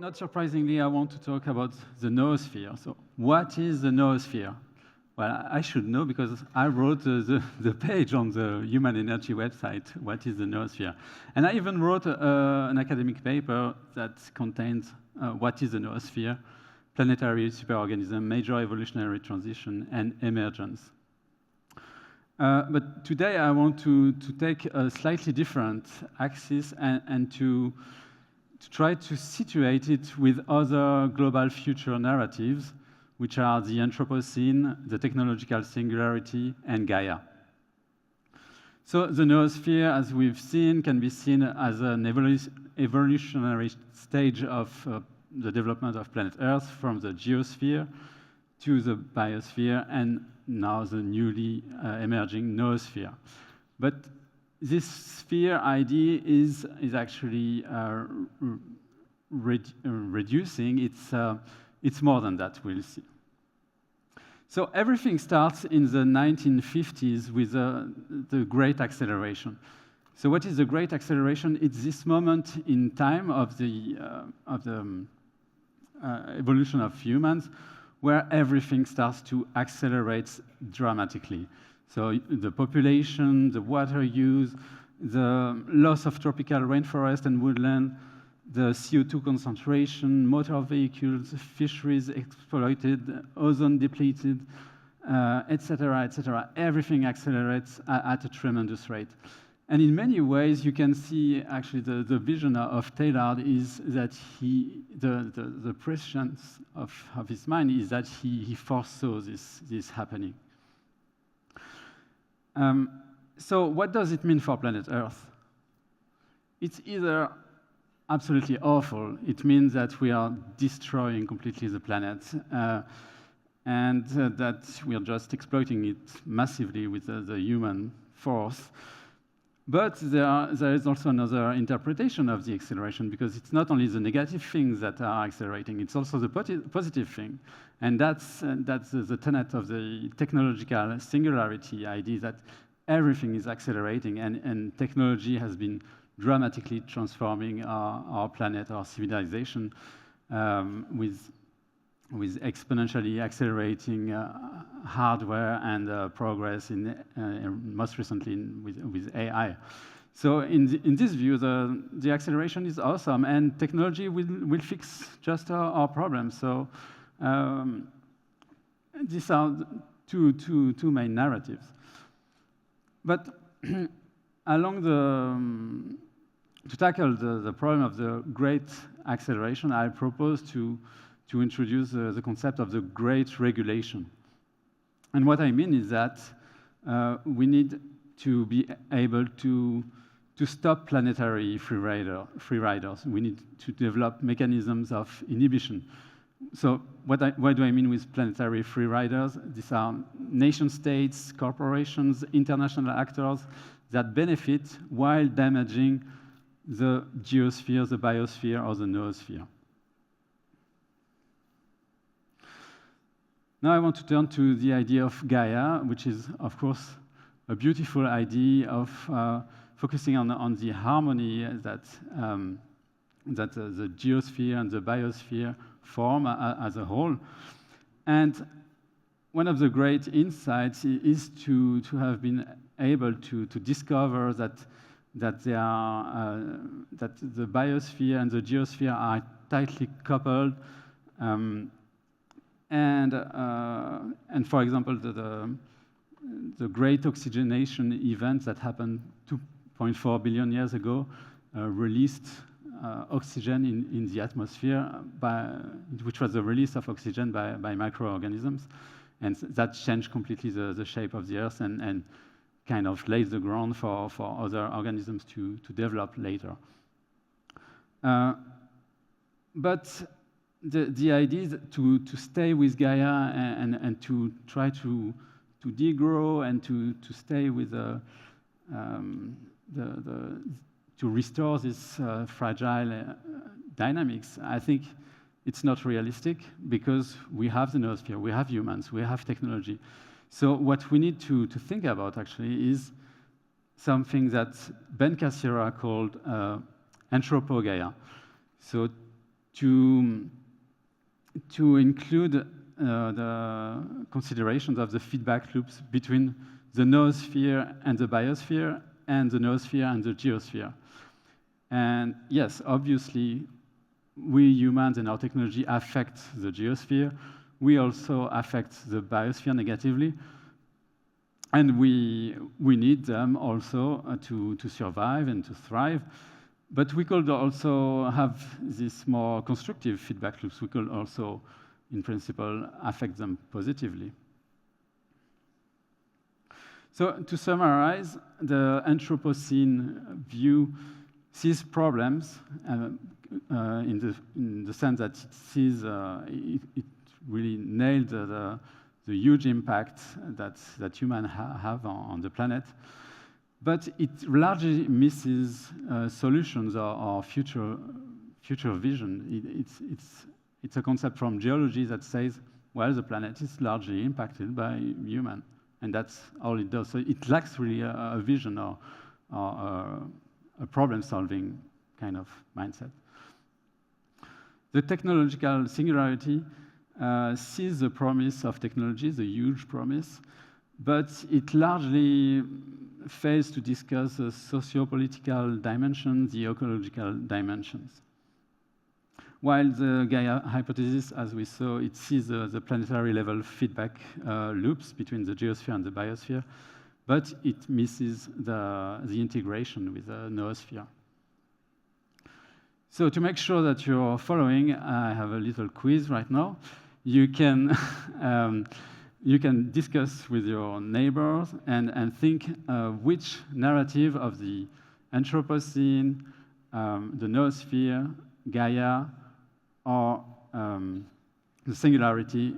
not surprisingly, I want to talk about the noosphere. So what is the noosphere? Well, I should know because I wrote the page on the Human Energy website, what is the noosphere? And I even wrote an academic paper that contains what is the noosphere, planetary superorganism, major evolutionary transition, and emergence. But today I want to take a slightly different axis and to try to situate it with other global future narratives, which are the Anthropocene, the technological singularity, and Gaia. So the noosphere, as we've seen, can be seen as an evolutionary stage of the development of planet Earth, from the geosphere to the biosphere, and now the newly emerging noosphere. But this sphere idea is actually reducing. It's more than that, we'll see. So everything starts in the 1950s with the Great Acceleration. So what is the Great Acceleration? It's this moment in time of the evolution of humans where everything starts to accelerate dramatically. So the population, the water use, the loss of tropical rainforest and woodland, the CO2 concentration, motor vehicles, fisheries exploited, ozone depleted, etc., etc. Everything accelerates at a tremendous rate. And in many ways, you can see actually the vision of Taylor is that the prescience of his mind is that he foresaw this happening. So what does it mean for planet Earth? It's either absolutely awful. It means that we are destroying completely the planet and that we are just exploiting it massively with the human force. But there is also another interpretation of the acceleration, because it's not only the negative things that are accelerating, it's also the positive thing. And that's the tenet of the technological singularity idea, that everything is accelerating and technology has been dramatically transforming our planet, our civilization, with exponentially accelerating hardware and progress, most recently with AI. So in this view, the acceleration is awesome, and technology will fix just our problems. So these are two main narratives. But to tackle the problem of the great acceleration, I propose to introduce the concept of the great regulation. And what I mean is that we need to be able to stop planetary free riders. We need to develop mechanisms of inhibition. So what do I mean with planetary free riders? These are nation states, corporations, international actors that benefit while damaging the geosphere, the biosphere, or the noosphere. Now I want to turn to the idea of Gaia, which is, of course, a beautiful idea of focusing on the harmony that the geosphere and the biosphere form as a whole. And one of the great insights is to have been able to discover that the biosphere and the geosphere are tightly coupled. And for example, the great oxygenation event that happened 2.4 billion years ago released oxygen in the atmosphere, which was the release of oxygen by microorganisms. And that changed completely the shape of the Earth and kind of laid the ground for other organisms to develop later. But the idea is to stay with Gaia and to try to degrow and to stay with to restore this fragile dynamics. I think it's not realistic, because we have the noosphere, we have humans, we have technology. So what we need to think about actually is something that Ben Cassirer called Anthropogaia. So to include the considerations of the feedback loops between the noosphere and the biosphere, and the noosphere and the geosphere. And yes, obviously, we humans and our technology affect the geosphere. We also affect the biosphere negatively. And we need them also to survive and to thrive. But we could also have this more constructive feedback loops. We could also, in principle, affect them positively. So to summarize, the Anthropocene view sees problems in the sense that it sees it really nailed the huge impact that humans have on the planet, but it largely misses solutions or future vision. It's a concept from geology that says, well, the planet is largely impacted by human, and that's all it does. So it lacks really a vision or a problem-solving kind of mindset. The technological singularity sees the promise of technology, the huge promise, but it largely fails to discuss the socio-political dimensions, the ecological dimensions. While the Gaia hypothesis, as we saw, it sees the planetary level feedback loops between the geosphere and the biosphere, but it misses the integration with the noosphere. So to make sure that you're following, I have a little quiz right now. You can discuss with your neighbors and think which narrative of the Anthropocene, the noosphere, Gaia, or the singularity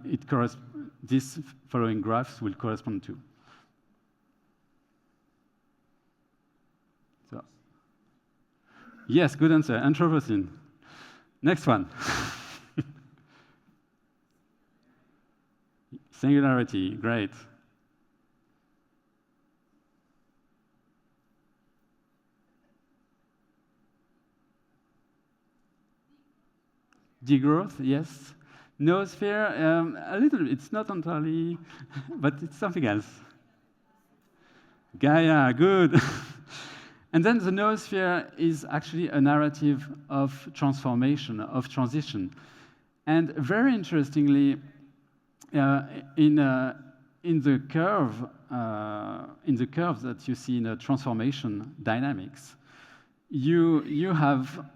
these following graphs will correspond to. So, yes, good answer, Anthropocene. Next one. Singularity, great. Degrowth, yes. Noosphere, a little, it's not entirely, but it's something else. Gaia, good. And then the noosphere is actually a narrative of transformation, of transition. And very interestingly, in the curves that you see in the transformation dynamics, you have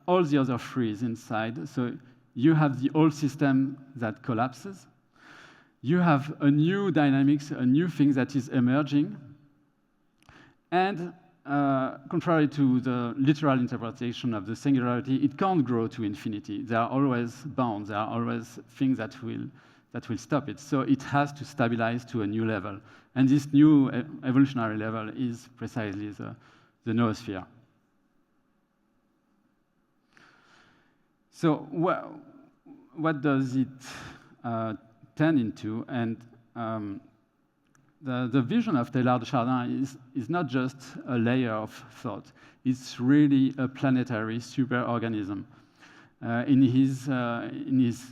all the other freeze inside. So you have the old system that collapses. You have a new dynamics, a new thing that is emerging. And contrary to the literal interpretation of the singularity, it can't grow to infinity. There are always bounds. There are always things that will stop it. So it has to stabilize to a new level. And this new evolutionary level is precisely the noosphere. So what does it tend into? And the vision of Teilhard de Chardin is not just a layer of thought. It's really a planetary superorganism. In his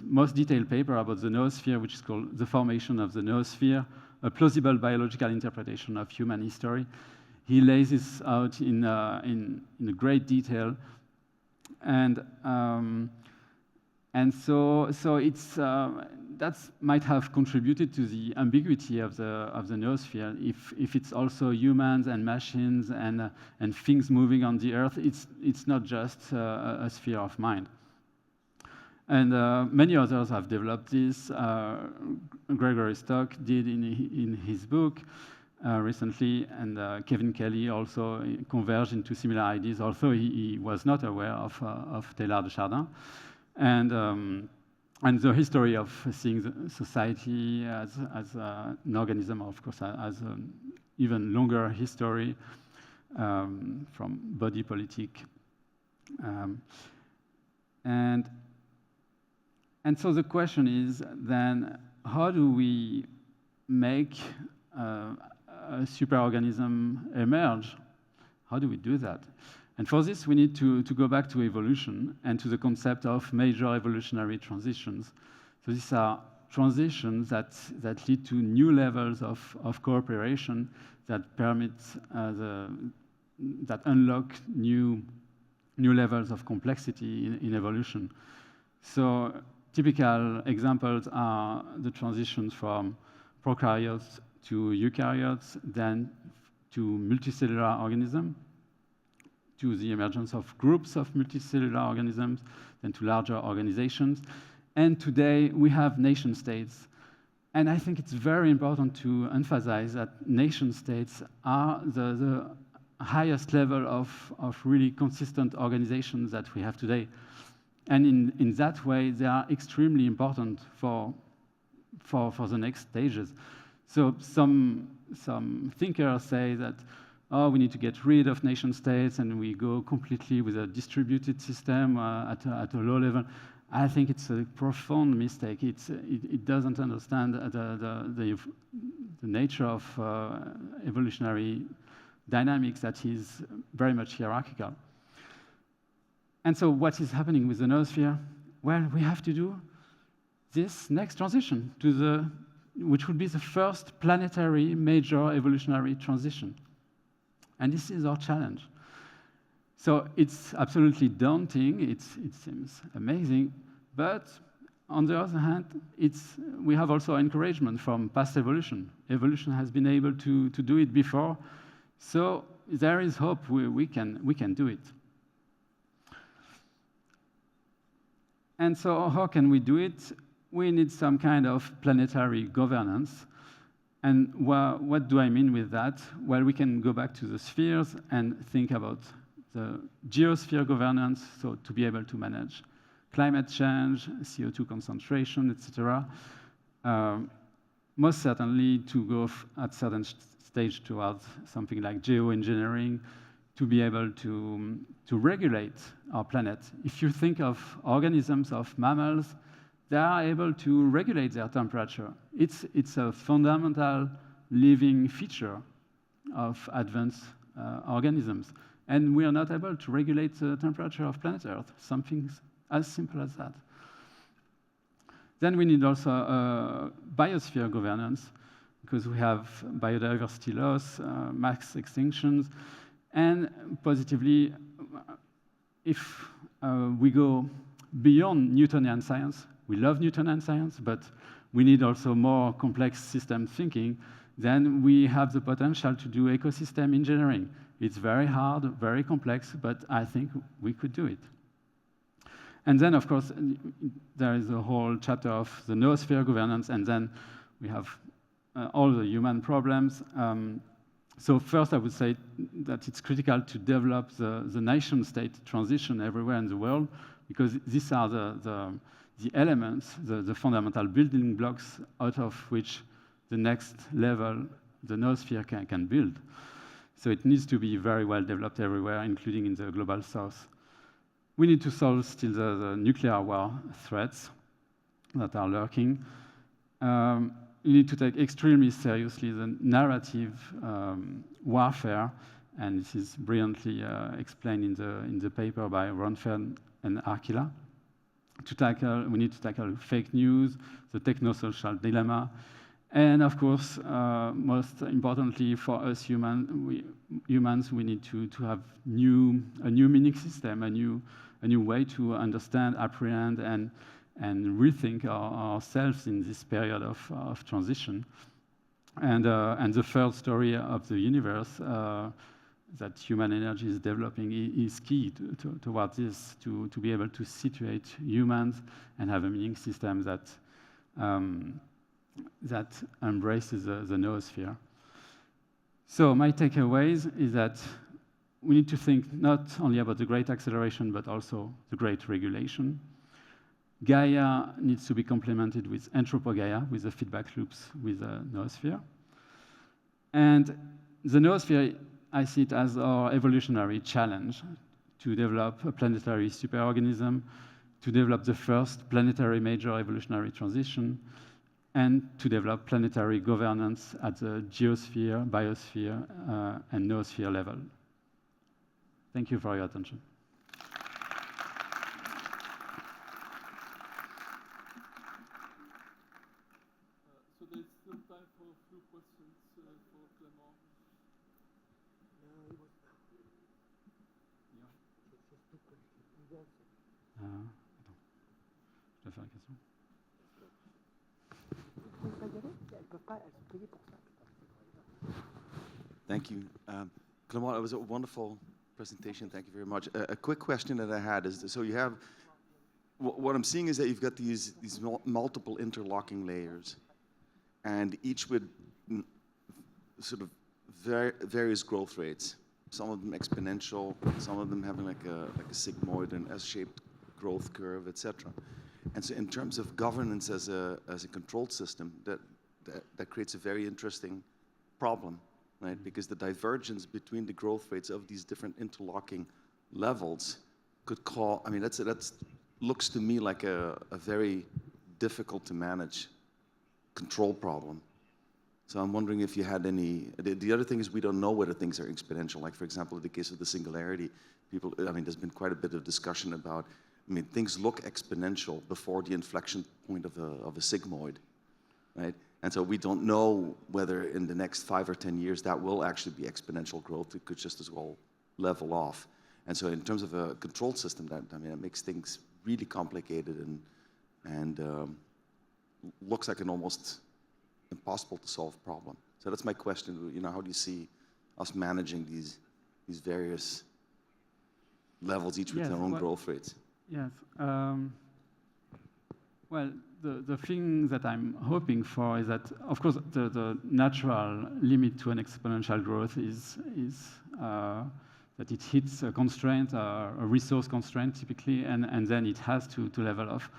most detailed paper about the noosphere, which is called The Formation of the Noosphere, a plausible biological interpretation of human history, he lays this out in great detail. And so it's that might have contributed to the ambiguity of the noosphere. If it's also humans and machines and things moving on the Earth, it's not just a sphere of mind. And many others have developed this. Gregory Stock did in his book recently, and Kevin Kelly also converged into similar ideas, although he was not aware of Teilhard de Chardin. And the history of seeing the society as an organism, of course, has an even longer history from body politic. And so the question is then, how do we make a superorganism emerge? How do we do that? And for this, we need to go back to evolution and to the concept of major evolutionary transitions. So these are transitions that lead to new levels of cooperation that permit that unlock new levels of complexity in evolution. So typical examples are the transitions from prokaryotes to eukaryotes, then to multicellular organisms, to the emergence of groups of multicellular organisms, then to larger organizations. And today we have nation states. And I think it's very important to emphasize that nation states are the highest level of really consistent organizations that we have today. And in that way, they are extremely important for the next stages. So some thinkers say that, oh, we need to get rid of nation states and we go completely with a distributed system at a low level. I think it's a profound mistake. It doesn't understand the nature of evolutionary dynamics that is very much hierarchical. And so what is happening with the noosphere? Well, we have to do this next transition which would be the first planetary major evolutionary transition. And this is our challenge. So it's absolutely daunting, it seems amazing, but on the other hand, we have also encouragement from past evolution. Evolution has been able to do it before, so there is hope we can do it. And so how can we do it? We need some kind of planetary governance. And what do I mean with that? Well, we can go back to the spheres and think about the geosphere governance, so to be able to manage climate change, CO2 concentration, etc. Most certainly to go at certain stage towards something like geoengineering, to be able to regulate our planet. If you think of organisms, of mammals, they are able to regulate their temperature. It's a fundamental living feature of advanced organisms. And we are not able to regulate the temperature of planet Earth, something as simple as that. Then we need also biosphere governance, because we have biodiversity loss, mass extinctions, and positively, if we go beyond Newtonian science, we love Newtonian science, but we need also more complex system thinking, then we have the potential to do ecosystem engineering. It's very hard, very complex, but I think we could do it. And then, of course, there is a whole chapter of the noosphere governance, and then we have all the human problems. So first, I would say that it's critical to develop the nation-state transition everywhere in the world, because these are the elements, the fundamental building blocks out of which the next level, the noosphere, can build. So it needs to be very well developed everywhere, including in the global south. We need to solve still the nuclear war threats that are lurking. We need to take extremely seriously the narrative warfare, and this is brilliantly explained in the paper by Ronfeld and Arkila. We need to tackle fake news, the techno-social dilemma, and of course, most importantly for us humans, we need to have a new meaning system, a new way to understand, apprehend, and rethink ourselves in this period of transition. And the third story of the universe that human energy is developing is key towards this, to be able to situate humans and have a meaning system that embraces the noosphere. So my takeaways is that we need to think not only about the great acceleration, but also the great regulation. Gaia needs to be complemented with Anthropogaia, with the feedback loops with the noosphere. And the noosphere, I see it as our evolutionary challenge to develop a planetary superorganism, to develop the first planetary major evolutionary transition, and to develop planetary governance at the geosphere, biosphere, and noosphere level. Thank you. Thank you for your attention. So there's still time for a few questions for Clément. Je dois faire la question. Thank you. Clément, it was a wonderful presentation. Thank you very much. A quick question that I had is, so you have, what I'm seeing is that you've got these multiple interlocking layers, and each with sort of various growth rates. Some of them exponential, some of them having like a sigmoid and S-shaped growth curve, etc. And so in terms of governance as a controlled system, that creates a very interesting problem, right? Because the divergence between the growth rates of these different interlocking levels could call, I mean, that's looks to me like a very difficult to manage control problem. So I'm wondering if you had any, the other thing is we don't know whether things are exponential. Like for example, in the case of the singularity, people, I mean, there's been quite a bit of discussion about, I mean, things look exponential before the inflection point of a sigmoid, right? And so we don't know whether in the next 5 or 10 years that will actually be exponential growth. It could just as well level off. And so in terms of a control system, that, I mean, it makes things really complicated and looks like an almost impossible to solve problem. So that's my question. You know, how do you see us managing these various levels, each with their own growth rates? Yes. Well, the thing that I'm hoping for is that, of course, the natural limit to an exponential growth is that it hits a constraint, a resource constraint typically, and then it has to level off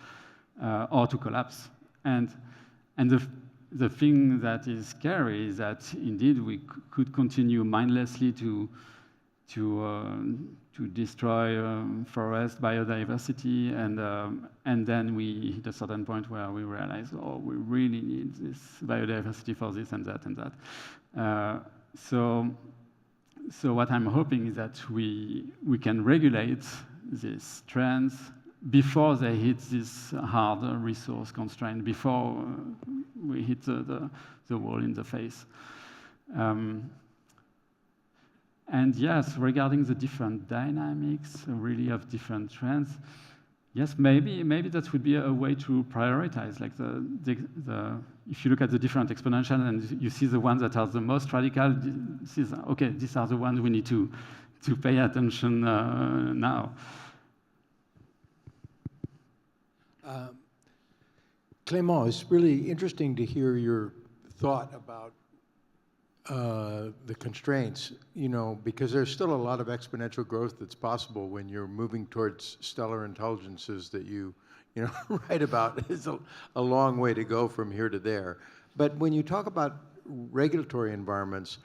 or to collapse. And the thing that is scary is that indeed we could continue mindlessly to destroy forest biodiversity, and then we hit a certain point where we realize, oh, we really need this biodiversity for this and that and that. So what I'm hoping is that we can regulate these trends before they hit this hard resource constraint, before we hit the wall in the face. And yes, regarding the different dynamics, really of different trends, yes, maybe that would be a way to prioritize. Like if you look at the different exponential and you see the ones that are the most radical, okay, these are the ones we need to pay attention now. Clément, it's really interesting to hear your thought about the constraints, you know, because there's still a lot of exponential growth that's possible when you're moving towards stellar intelligences that you write about. It's a long way to go from here to there. But when you talk about regulatory environments,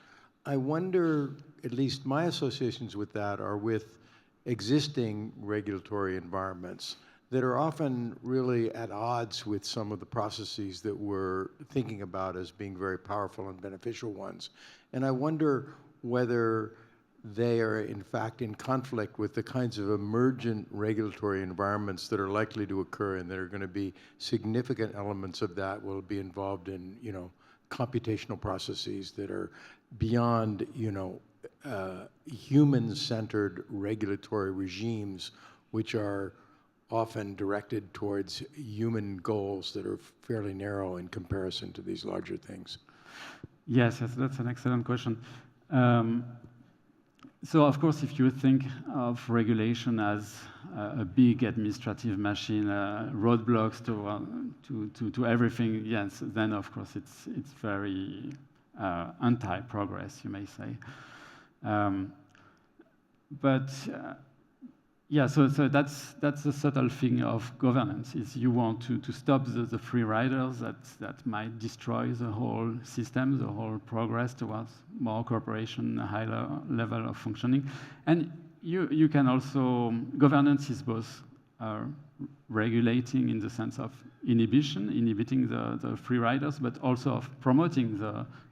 I wonder, at least my associations with that are with existing regulatory environments that are often really at odds with some of the processes that we're thinking about as being very powerful and beneficial ones. And I wonder whether they are in fact in conflict with the kinds of emergent regulatory environments that are likely to occur, and that are going to be significant elements of that will be involved in, you know, computational processes that are beyond, you know, human-centered regulatory regimes, which are often directed towards human goals that are fairly narrow in comparison to these larger things. Yes, that's an excellent question. So of course, if you think of regulation as a big administrative machine, roadblocks to everything, yes, then of course it's very anti-progress, you may say. Yeah, so that's the subtle thing of governance, is you want to stop the free riders that might destroy the whole system, the whole progress towards more cooperation, a higher level of functioning. And you can also, governance is both regulating in the sense of inhibiting the free riders, but also of promoting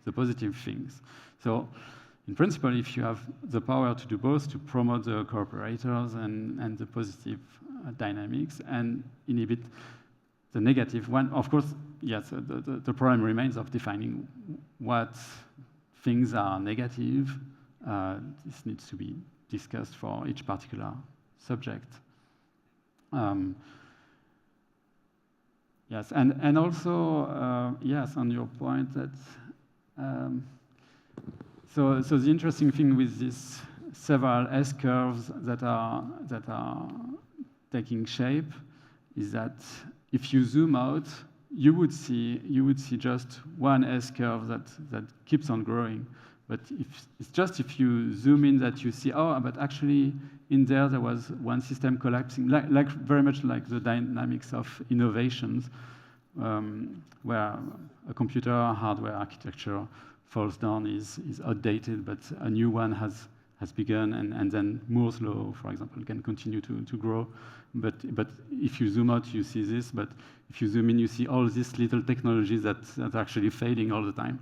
the positive things. So in principle, if you have the power to do both, to promote the cooperators and the positive dynamics and inhibit the negative one, of course, yes, the problem remains of defining what things are negative. This needs to be discussed for each particular subject. Yes, and also, yes, on your point that, so the interesting thing with these several S-curves that are taking shape is that if you zoom out, you would see just one S-curve that keeps on growing. But if you zoom in that you see, oh, but actually in there was one system collapsing, like very much like the dynamics of innovations, where a computer hardware architecture falls down, is outdated, but a new one has begun, and then Moore's law, for example, can continue to grow. But if you zoom out, you see this. But if you zoom in, you see all these little technologies that are actually fading all the time.